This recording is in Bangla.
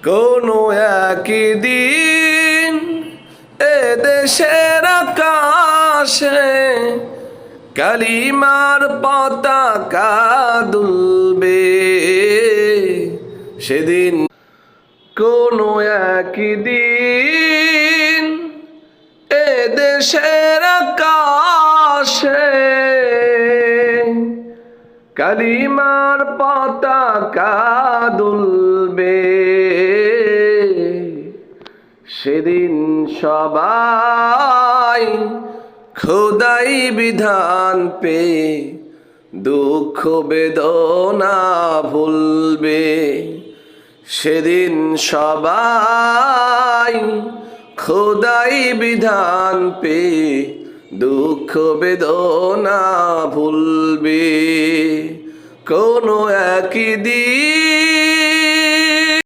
কোনো একদিন এ দেশের আকাশে কালিমার পতাকা দুলবে সেদিন। কোনো একদিন এ দেশের আকাশে কালিমার পতাকা দুলবে সেদিন সবাই খোদাই বিধান পে দুঃখ বেদনা ভুলবে সেদিন সবাই খোদাই বিধান পে দুঃখ বেদনা ভুলবে কোনো একদিন